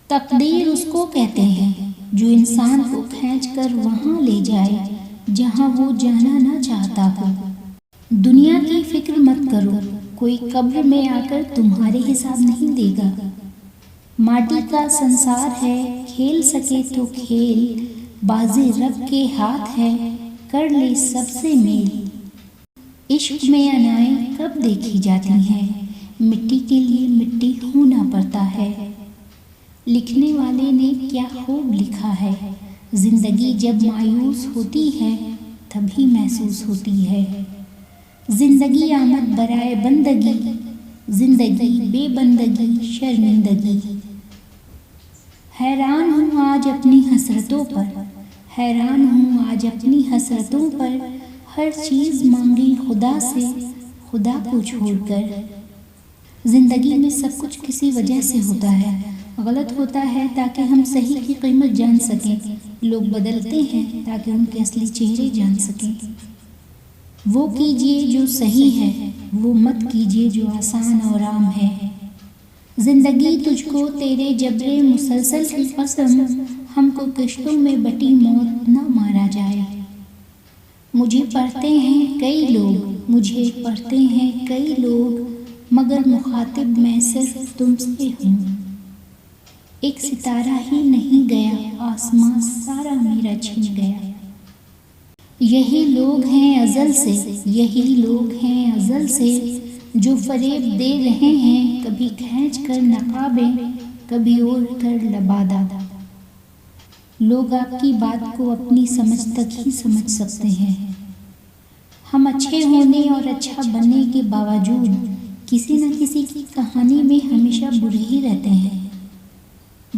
تقدیر اس کو کہتے ہیں جو انسان کو کھینچ کر وہاں لے جائے جہاں وہ جانا نہ چاہتا ہو۔ دنیا کی فکر مت کرو، کوئی قبر میں آ کر تمہارے حساب نہیں دے گا۔ ماٹی کا سنسار ہے، کھیل سکے تو کھیل، بازی رب کے ہاتھ ہے، کر لے سب سے میل۔ عشق میں انائیں کب دیکھی جاتی ہیں، مٹی کے لیے مٹی ہونا پڑتا ہے۔ لکھنے والے نے کیا خوب لکھا ہے، زندگی جب مایوس ہوتی ہے تبھی محسوس ہوتی ہے۔ زندگی آمد برائے بندگی، زندگی بے بندگی شرمندگی۔ حیران ہوں آج اپنی حسرتوں پر، حیران ہوں آج اپنی حسرتوں پر، ہر چیز مانگی خدا سے خدا کو چھوڑ کر۔ زندگی میں سب کچھ کسی وجہ سے ہوتا ہے، غلط ہوتا ہے تاکہ ہم صحیح کی قیمت جان سکیں، لوگ بدلتے ہیں تاکہ ان کے اصلی چہرے جان سکیں۔ وہ کیجئے جو صحیح ہے، وہ مت کیجئے جو آسان اور عام ہے۔ زندگی تجھ کو تیرے جبر مسلسل کی قسم، ہم کو کشتوں میں بٹی موت نہ مارا جائے۔ مجھے پڑھتے ہیں کئی لوگ، مجھے پڑھتے ہیں کئی لوگ، مگر مخاطب میں صرف تم سے ہوں۔ ایک ستارہ ہی نہیں گیا، آسمان سارا میرا چھن گیا۔ یہی لوگ ہیں ازل سے، یہی لوگ ہیں ازل سے، جو فریب دے رہے ہیں، کبھی کھینچ کر نقابیں، کبھی اوڑھ کر لبادہ۔ لوگ آپ کی بات کو اپنی سمجھ تک ہی سمجھ سکتے ہیں۔ ہم اچھے ہونے اور اچھا بننے کے باوجود کسی نہ کسی کی کہانی میں ہمیشہ برے ہی رہتے ہیں۔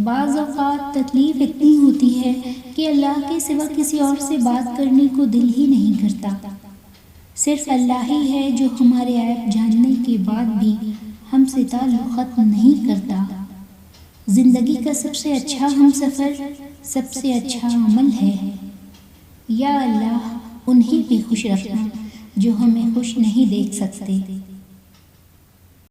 بعض اوقات تکلیف اتنی ہوتی ہے کہ اللہ کے سوا کسی اور سے بات کرنے کو دل ہی نہیں کرتا۔ صرف اللہ ہی ہے جو ہمارے عیب جاننے کے بعد بھی ہم سے تعلق ختم نہیں کرتا۔ زندگی کا سب سے اچھا ہمسفر سب سے اچھا عمل ہے۔ یا اللہ انہیں پہ خوش رکھنا جو ہمیں خوش نہیں دیکھ سکتے۔